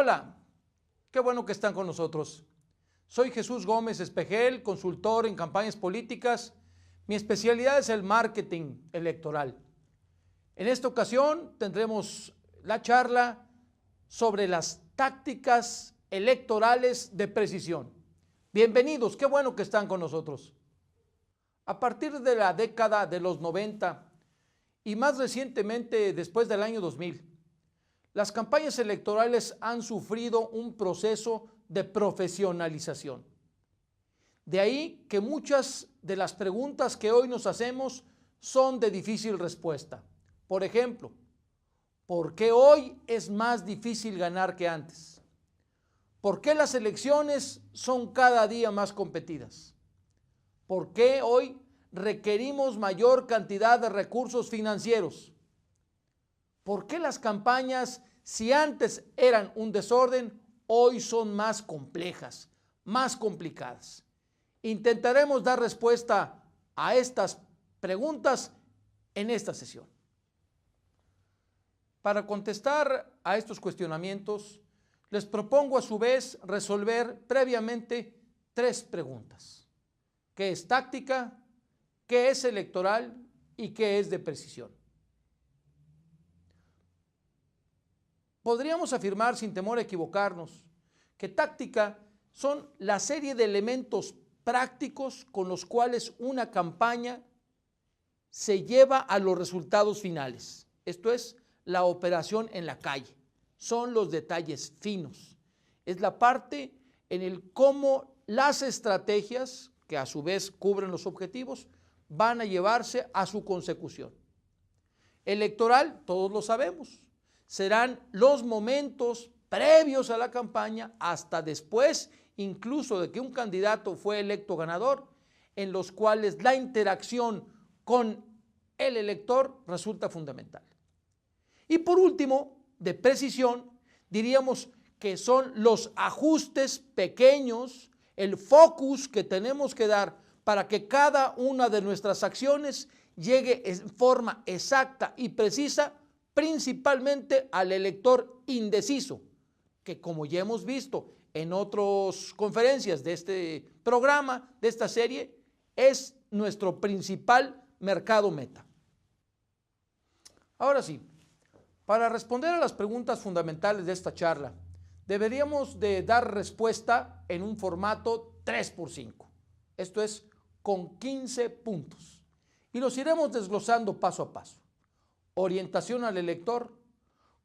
Hola, qué bueno que están con nosotros. Soy Jesús Gómez Espejel, consultor en campañas políticas. Mi especialidad es el marketing electoral. En esta ocasión tendremos la charla sobre las tácticas electorales de precisión. Bienvenidos, qué bueno que están con nosotros. A partir de la década de los 90 y más recientemente después del año 2000, las campañas electorales han sufrido un proceso de profesionalización. De ahí que muchas de las preguntas que hoy nos hacemos son de difícil respuesta. Por ejemplo, ¿por qué hoy es más difícil ganar que antes? ¿Por qué las elecciones son cada día más competidas? ¿Por qué hoy requerimos mayor cantidad de recursos financieros? ¿Por qué las campañas, si antes eran un desorden, hoy son más complejas, más complicadas? Intentaremos dar respuesta a estas preguntas en esta sesión. Para contestar a estos cuestionamientos, les propongo a su vez resolver previamente tres preguntas. ¿Qué es táctica? ¿Qué es electoral? ¿Y qué es de precisión? Podríamos afirmar sin temor a equivocarnos que táctica son la serie de elementos prácticos con los cuales una campaña se lleva a los resultados finales. Esto es la operación en la calle. Son los detalles finos. Es la parte en el cómo las estrategias, que a su vez cubren los objetivos, van a llevarse a su consecución. Electoral, todos lo sabemos, serán los momentos previos a la campaña hasta después, incluso de que un candidato fue electo ganador, en los cuales la interacción con el elector resulta fundamental. Y por último, de precisión, diríamos que son los ajustes pequeños, el focus que tenemos que dar para que cada una de nuestras acciones llegue en forma exacta y precisa, principalmente al elector indeciso, que como ya hemos visto en otras conferencias de este programa, de esta serie, es nuestro principal mercado meta. Ahora sí, para responder a las preguntas fundamentales de esta charla, deberíamos de dar respuesta en un formato 3x5. Esto es, con 15 puntos. Y los iremos desglosando paso a paso. Orientación al elector,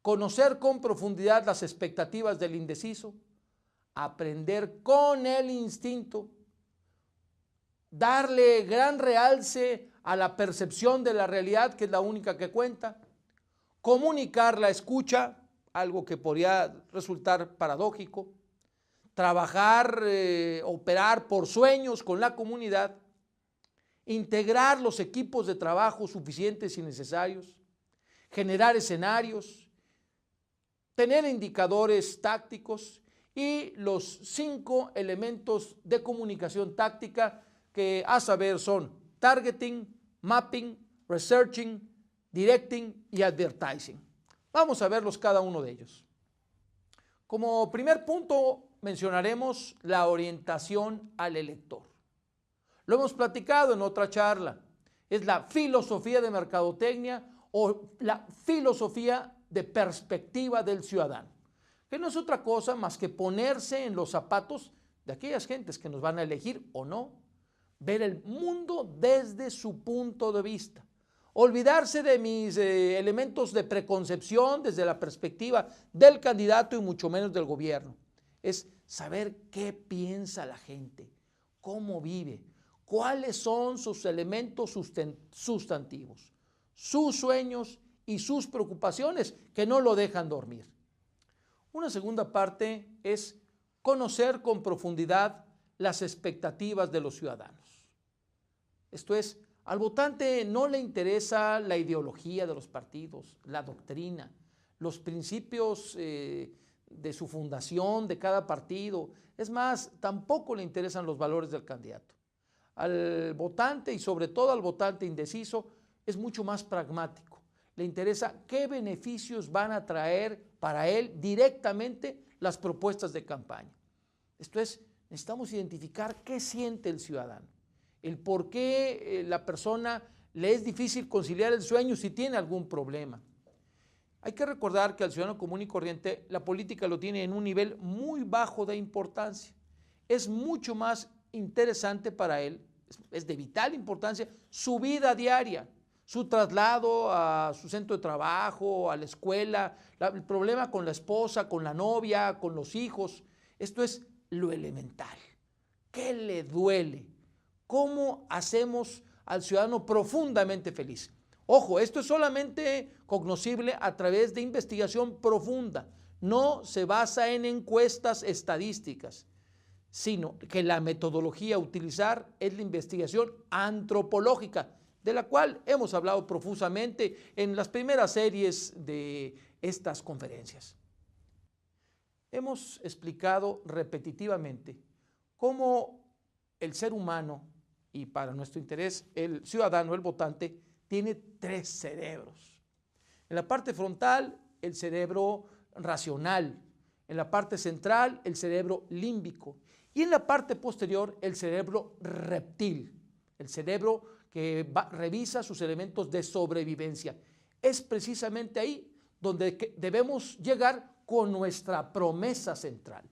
conocer con profundidad las expectativas del indeciso, aprender con el instinto, darle gran realce a la percepción de la realidad, que es la única que cuenta, comunicar la escucha, algo que podría resultar paradójico, trabajar, operar por sueños con la comunidad, integrar los equipos de trabajo suficientes y necesarios, generar escenarios, tener indicadores tácticos y los 5 elementos de comunicación táctica que a saber son targeting, mapping, researching, directing y advertising. Vamos a verlos cada uno de ellos. Como primer punto mencionaremos la orientación al elector. Lo hemos platicado en otra charla. Es la filosofía de mercadotecnia o la filosofía de perspectiva del ciudadano, que no es otra cosa más que ponerse en los zapatos de aquellas gentes que nos van a elegir o no, ver el mundo desde su punto de vista, olvidarse de mis elementos de preconcepción desde la perspectiva del candidato y mucho menos del gobierno. Es saber qué piensa la gente, cómo vive, cuáles son sus elementos sustantivos, sus sueños y sus preocupaciones que no lo dejan dormir. Una segunda parte es conocer con profundidad las expectativas de los ciudadanos. Esto es, al votante no le interesa la ideología de los partidos, la doctrina, los principios de su fundación, de cada partido. Es más, tampoco le interesan los valores del candidato. Al votante y sobre todo al votante indeciso es mucho más pragmático. Le interesa qué beneficios van a traer para él directamente las propuestas de campaña. Esto es, necesitamos identificar qué siente el ciudadano, el por qué la persona le es difícil conciliar el sueño si tiene algún problema. Hay que recordar que al ciudadano común y corriente la política lo tiene en un nivel muy bajo de importancia. Es mucho más interesante para él, es de vital importancia, su vida diaria, su traslado a su centro de trabajo, a la escuela, el problema con la esposa, con la novia, con los hijos. Esto es lo elemental. ¿Qué le duele? ¿Cómo hacemos al ciudadano profundamente feliz? Ojo, esto es solamente cognoscible a través de investigación profunda. No se basa en encuestas estadísticas, sino que la metodología a utilizar es la investigación antropológica, de la cual hemos hablado profusamente en las primeras series de estas conferencias. Hemos explicado repetitivamente cómo el ser humano, y para nuestro interés el ciudadano, el votante, tiene tres cerebros. En la parte frontal, el cerebro racional; en la parte central, el cerebro límbico; y en la parte posterior, el cerebro reptil, el cerebro que revisa sus elementos de sobrevivencia. Es precisamente ahí donde debemos llegar con nuestra promesa central.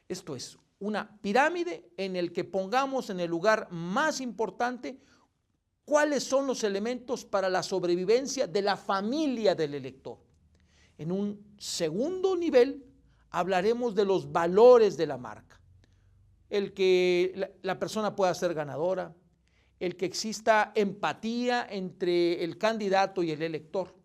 Esto es una pirámide en el que pongamos en el lugar más importante cuáles son los elementos para la sobrevivencia de la familia del elector. En un segundo nivel hablaremos de los valores de la marca. El que la persona pueda ser ganadora, el que exista empatía entre el candidato y el elector.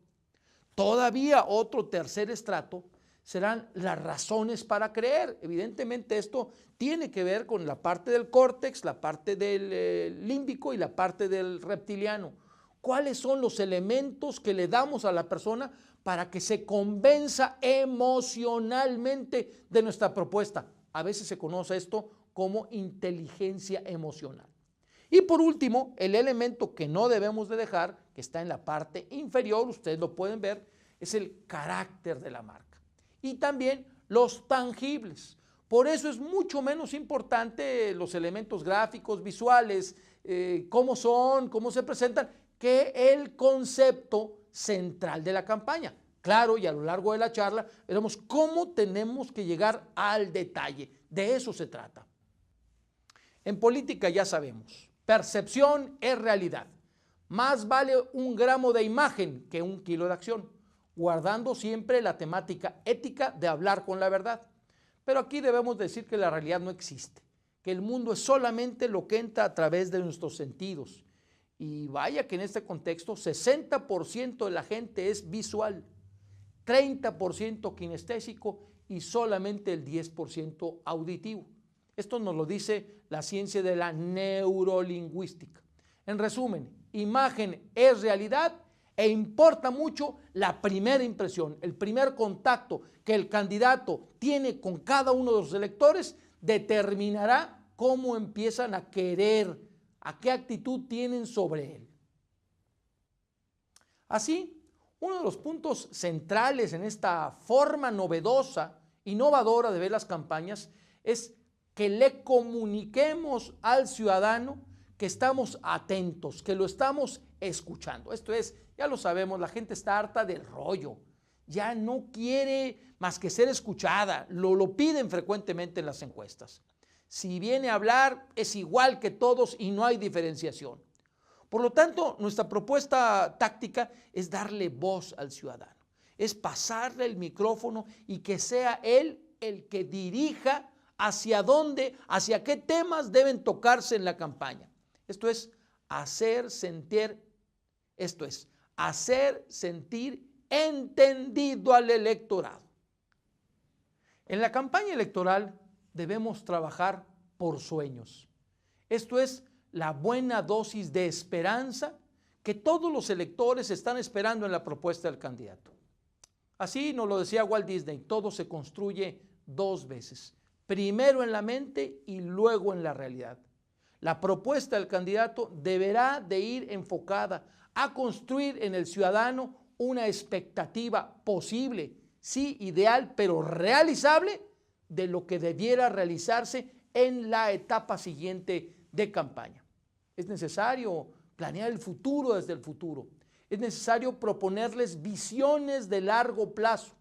Todavía otro tercer estrato serán las razones para creer. Evidentemente esto tiene que ver con la parte del córtex, la parte del límbico y la parte del reptiliano. ¿Cuáles son los elementos que le damos a la persona para que se convenza emocionalmente de nuestra propuesta? A veces se conoce esto como inteligencia emocional. Y por último, el elemento que no debemos de dejar, que está en la parte inferior, ustedes lo pueden ver, es el carácter de la marca. Y también los tangibles. Por eso es mucho menos importante los elementos gráficos, visuales, cómo son, cómo se presentan, que el concepto central de la campaña. Claro, y a lo largo de la charla veremos cómo tenemos que llegar al detalle. De eso se trata. En política ya sabemos, percepción es realidad. Más vale un gramo de imagen que un kilo de acción, guardando siempre la temática ética de hablar con la verdad. Pero aquí debemos decir que la realidad no existe, que el mundo es solamente lo que entra a través de nuestros sentidos. Y vaya que en este contexto 60% de la gente es visual, 30% kinestésico y solamente el 10% auditivo. Esto nos lo dice la ciencia de la neurolingüística. En resumen, imagen es realidad e importa mucho la primera impresión, el primer contacto que el candidato tiene con cada uno de los electores determinará cómo empiezan a querer, a qué actitud tienen sobre él. Así, uno de los puntos centrales en esta forma novedosa, innovadora de ver las campañas es que le comuniquemos al ciudadano que estamos atentos, que lo estamos escuchando. Esto es, ya lo sabemos, la gente está harta del rollo, ya no quiere más que ser escuchada, lo piden frecuentemente en las encuestas. Si viene a hablar es igual que todos y no hay diferenciación. Por lo tanto, nuestra propuesta táctica es darle voz al ciudadano, es pasarle el micrófono y que sea él el que dirija hacia dónde, hacia qué temas deben tocarse en la campaña. Esto es hacer sentir entendido al electorado. En la campaña electoral debemos trabajar por sueños. Esto es la buena dosis de esperanza que todos los electores están esperando en la propuesta del candidato. Así nos lo decía Walt Disney, todo se construye dos veces, primero en la mente y luego en la realidad. La propuesta del candidato deberá de ir enfocada a construir en el ciudadano una expectativa posible, sí ideal, pero realizable, de lo que debiera realizarse en la etapa siguiente de campaña. Es necesario planear el futuro desde el futuro. Es necesario proponerles visiones de largo plazo.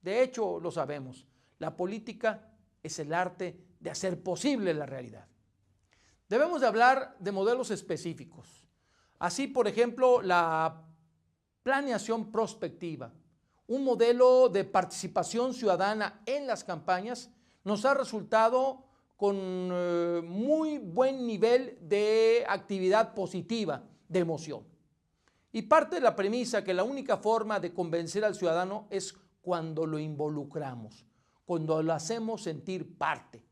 De hecho, lo sabemos, la política es el arte de hacer posible la realidad. Debemos de hablar de modelos específicos. Así, por ejemplo, la planeación prospectiva, un modelo de participación ciudadana en las campañas, nos ha resultado con muy buen nivel de actividad positiva, de emoción. Y parte de la premisa que la única forma de convencer al ciudadano es cuando lo involucramos, cuando lo hacemos sentir parte.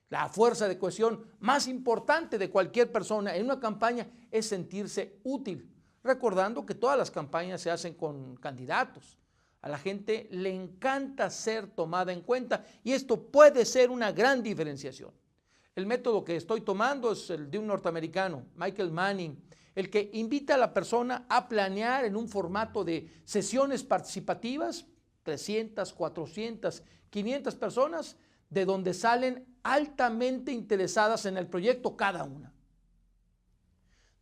La fuerza de cohesión más importante de cualquier persona en una campaña es sentirse útil, recordando que todas las campañas se hacen con candidatos. A la gente le encanta ser tomada en cuenta y esto puede ser una gran diferenciación. El método que estoy tomando es el de un norteamericano, Michael Manning, el que invita a la persona a planear en un formato de sesiones participativas, 300, 400, 500 personas, de donde salen altamente interesadas en el proyecto cada una.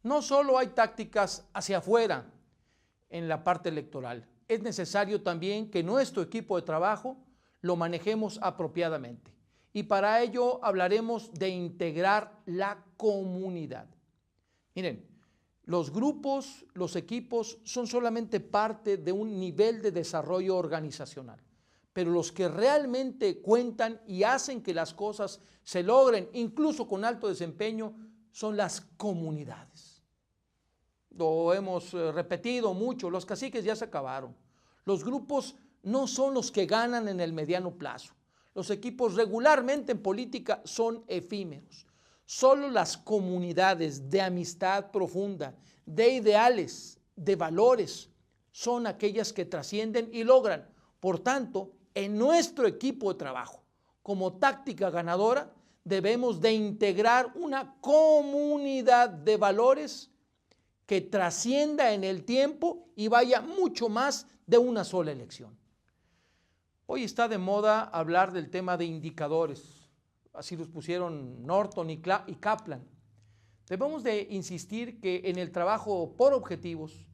No solo hay tácticas hacia afuera en la parte electoral, es necesario también que nuestro equipo de trabajo lo manejemos apropiadamente. Y para ello hablaremos de integrar la comunidad. Miren, los grupos, los equipos son solamente parte de un nivel de desarrollo organizacional, pero los que realmente cuentan y hacen que las cosas se logren, incluso con alto desempeño, son las comunidades. Lo hemos repetido mucho, los caciques ya se acabaron. Los grupos no son los que ganan en el mediano plazo. Los equipos regularmente en política son efímeros. Solo las comunidades de amistad profunda, de ideales, de valores, son aquellas que trascienden y logran. Por tanto, en nuestro equipo de trabajo, como táctica ganadora, debemos de integrar una comunidad de valores que trascienda en el tiempo y vaya mucho más de una sola elección. Hoy está de moda hablar del tema de indicadores, así los pusieron Norton y Kaplan. Debemos de insistir que en el trabajo por objetivos,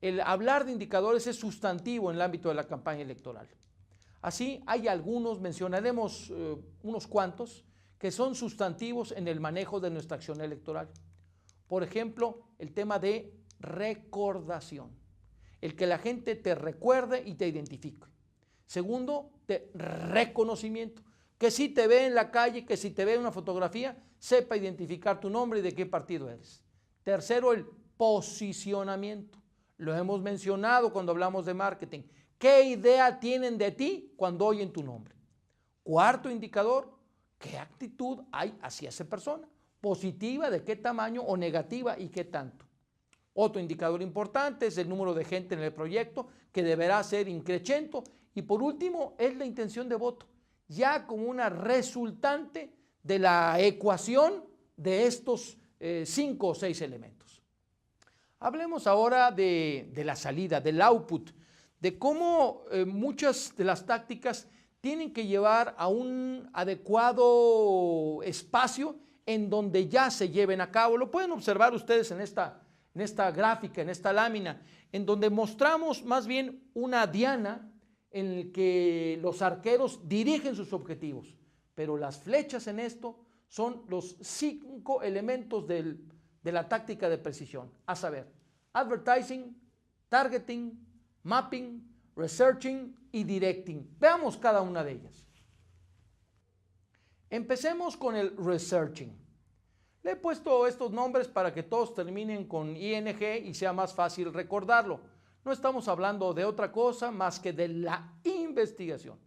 el hablar de indicadores es sustantivo en el ámbito de la campaña electoral. Así hay algunos, mencionaremos unos cuantos, que son sustantivos en el manejo de nuestra acción electoral. Por ejemplo, el tema de recordación, el que la gente te recuerde y te identifique. Segundo, de reconocimiento, que si te ve en la calle, que si te ve en una fotografía, sepa identificar tu nombre y de qué partido eres. Tercero, el posicionamiento. Lo hemos mencionado cuando hablamos de marketing. ¿Qué idea tienen de ti cuando oyen tu nombre? Cuarto indicador, ¿qué actitud hay hacia esa persona? Positiva, de qué tamaño, o negativa y qué tanto. Otro indicador importante es el número de gente en el proyecto, que deberá ser increciente. Y por último, es la intención de voto, ya como una resultante de la ecuación de estos 5 o 6 elementos. Hablemos ahora de la salida, del output, de cómo muchas de las tácticas tienen que llevar a un adecuado espacio en donde ya se lleven a cabo. Lo pueden observar ustedes en esta gráfica, en esta lámina, en donde mostramos más bien una diana en la que los arqueros dirigen sus objetivos, pero las flechas en esto son los 5 elementos de la táctica de precisión, a saber, advertising, targeting, mapping, researching y directing. Veamos cada una de ellas. Empecemos con el researching. Le he puesto estos nombres para que todos terminen con ing y sea más fácil recordarlo. No estamos hablando de otra cosa más que de la investigación,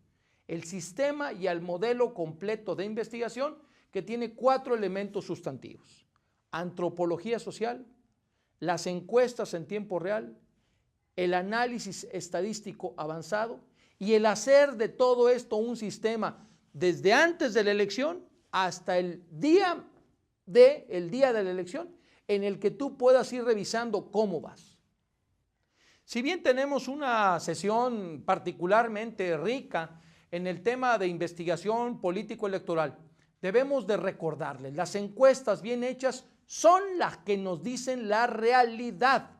el sistema y el modelo completo de investigación que tiene 4 elementos sustantivos: antropología social, las encuestas en tiempo real, el análisis estadístico avanzado y el hacer de todo esto un sistema desde antes de la elección hasta el día de la elección, en el que tú puedas ir revisando cómo vas. Si bien tenemos una sesión particularmente rica en el tema de investigación político-electoral, debemos de recordarles, las encuestas bien hechas son las que nos dicen la realidad.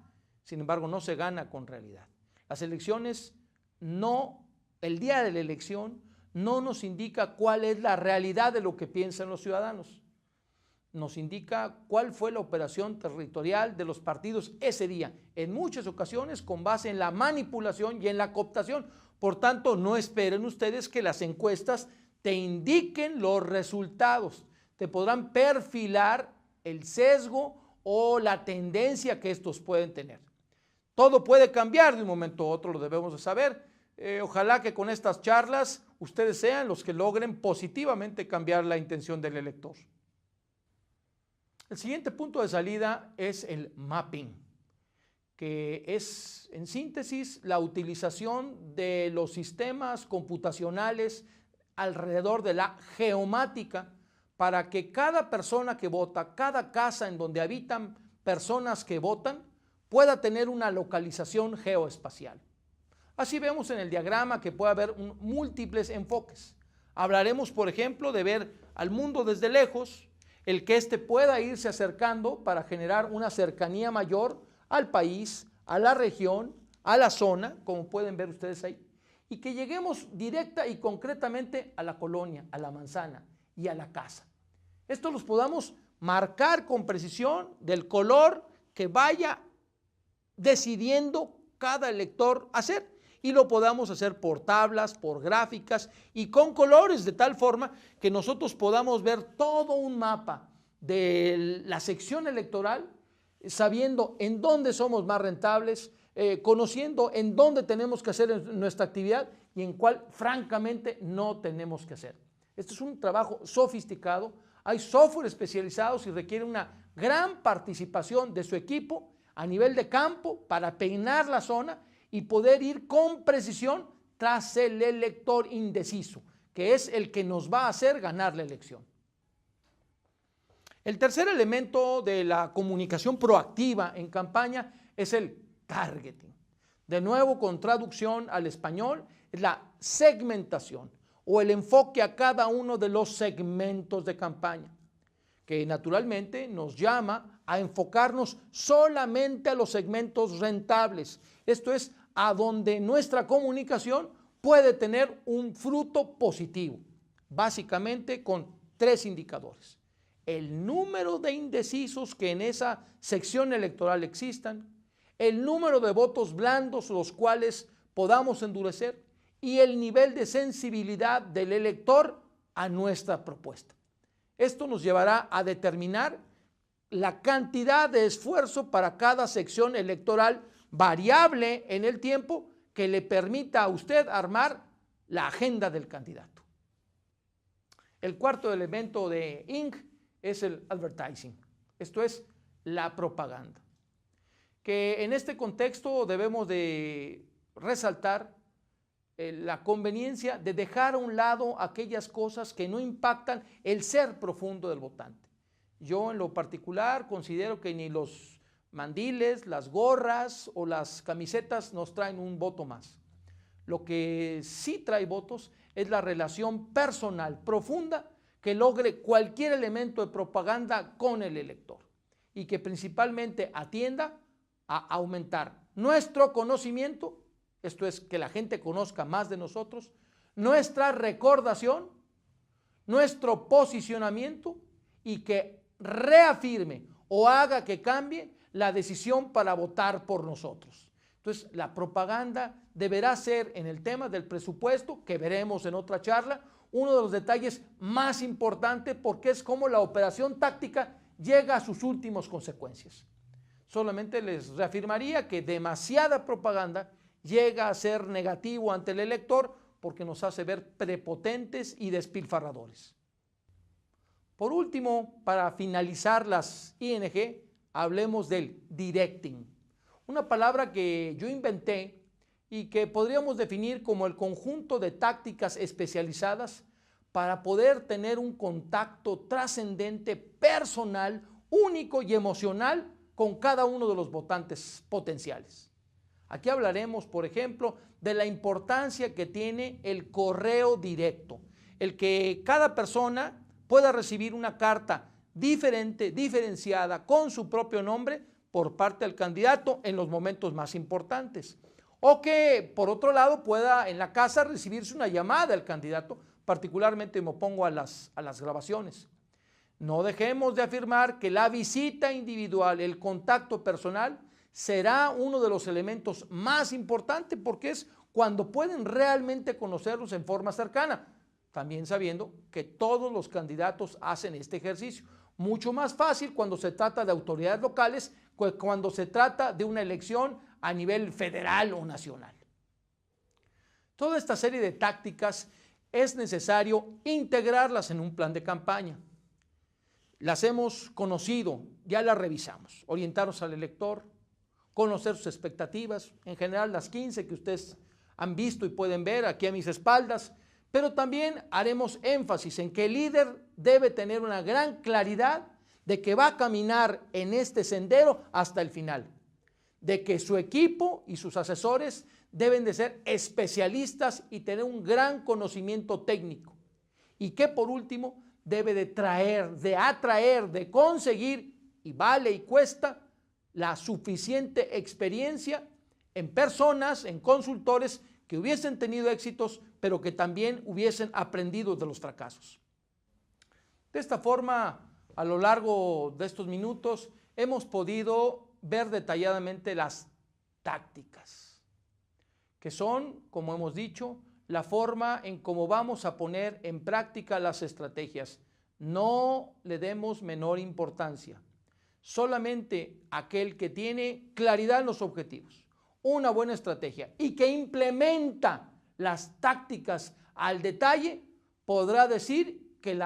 Sin embargo, no se gana con realidad. Las elecciones el día de la elección no nos indica cuál es la realidad de lo que piensan los ciudadanos. Nos indica cuál fue la operación territorial de los partidos ese día, en muchas ocasiones con base en la manipulación y en la cooptación. Por tanto, no esperen ustedes que las encuestas te indiquen los resultados. Te podrán perfilar el sesgo o la tendencia que estos pueden tener. Todo puede cambiar de un momento a otro, lo debemos de saber. Ojalá que con estas charlas ustedes sean los que logren positivamente cambiar la intención del elector. El siguiente punto de salida es el mapping, que es, en síntesis, la utilización de los sistemas computacionales alrededor de la geomática para que cada persona que vota, cada casa en donde habitan personas que votan, pueda tener una localización geoespacial. Así vemos en el diagrama que puede haber múltiples enfoques. Hablaremos, por ejemplo, de ver al mundo desde lejos, el que éste pueda irse acercando para generar una cercanía mayor al país, a la región, a la zona, como pueden ver ustedes ahí, y que lleguemos directa y concretamente a la colonia, a la manzana y a la casa. Esto los podamos marcar con precisión del color que vaya decidiendo cada elector hacer, y lo podamos hacer por tablas, por gráficas y con colores, de tal forma que nosotros podamos ver todo un mapa de la sección electoral, sabiendo en dónde somos más rentables, conociendo en dónde tenemos que hacer nuestra actividad y en cuál francamente no tenemos que hacer. Esto es un trabajo sofisticado, hay software especializados y requiere una gran participación de su equipo a nivel de campo para peinar la zona y poder ir con precisión tras el elector indeciso, que es el que nos va a hacer ganar la elección. El tercer elemento de la comunicación proactiva en campaña es el targeting. De nuevo, con traducción al español, es la segmentación o el enfoque a cada uno de los segmentos de campaña, que naturalmente nos llama a enfocarnos solamente a los segmentos rentables. Esto es, a donde nuestra comunicación puede tener un fruto positivo, básicamente con 3 indicadores. El número de indecisos que en esa sección electoral existan, el número de votos blandos los cuales podamos endurecer y el nivel de sensibilidad del elector a nuestra propuesta. Esto nos llevará a determinar la cantidad de esfuerzo para cada sección electoral variable en el tiempo que le permita a usted armar la agenda del candidato. El cuarto elemento de INC es el advertising, esto es la propaganda, que en este contexto debemos de resaltar la conveniencia de dejar a un lado aquellas cosas que no impactan el ser profundo del votante. Yo en lo particular considero que ni los mandiles, las gorras o las camisetas nos traen un voto más. Lo que sí trae votos es la relación personal profunda que logre cualquier elemento de propaganda con el elector y que principalmente atienda a aumentar nuestro conocimiento, esto es, que la gente conozca más de nosotros, nuestra recordación, nuestro posicionamiento y que reafirme o haga que cambie la decisión para votar por nosotros. Entonces, la propaganda deberá ser, en el tema del presupuesto, que veremos en otra charla, uno de los detalles más importantes porque es como la operación táctica llega a sus últimas consecuencias. Solamente les reafirmaría que demasiada propaganda llega a ser negativo ante el elector porque nos hace ver prepotentes y despilfarradores. Por último, para finalizar las ING, hablemos del directing, una palabra que yo inventé y que podríamos definir como el conjunto de tácticas especializadas para poder tener un contacto trascendente, personal, único y emocional con cada uno de los votantes potenciales. Aquí hablaremos, por ejemplo, de la importancia que tiene el correo directo, el que cada persona pueda recibir una carta diferente, diferenciada, con su propio nombre por parte del candidato en los momentos más importantes. O que, por otro lado, pueda en la casa recibirse una llamada del candidato, particularmente me opongo a las grabaciones. No dejemos de afirmar que la visita individual, el contacto personal, será uno de los elementos más importantes porque es cuando pueden realmente conocerlos en forma cercana, también sabiendo que todos los candidatos hacen este ejercicio. Mucho más fácil cuando se trata de autoridades locales que cuando se trata de una elección a nivel federal o nacional. Toda esta serie de tácticas es necesario integrarlas en un plan de campaña. Las hemos conocido, ya las revisamos, orientarnos al elector, conocer sus expectativas, en general las 15 que ustedes han visto y pueden ver aquí a mis espaldas, pero también haremos énfasis en que el líder debe tener una gran claridad de que va a caminar en este sendero hasta el final, de que su equipo y sus asesores deben de ser especialistas y tener un gran conocimiento técnico, y que por último debe de traer, de atraer, de conseguir, y vale y cuesta, la suficiente experiencia en personas, en consultores que hubiesen tenido éxitos, pero que también hubiesen aprendido de los fracasos. De esta forma, a lo largo de estos minutos, hemos podido ver detalladamente las tácticas, que son, como hemos dicho, la forma en cómo vamos a poner en práctica las estrategias. No le demos menor importancia. Solamente aquel que tiene claridad en los objetivos, una buena estrategia y que implementa las tácticas al detalle, podrá decir que el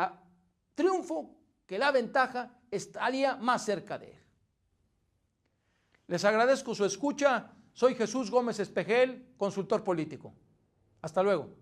triunfo, que la ventaja estaría más cerca de él. Les agradezco su escucha. Soy Jesús Gómez Espejel, consultor político. Hasta luego.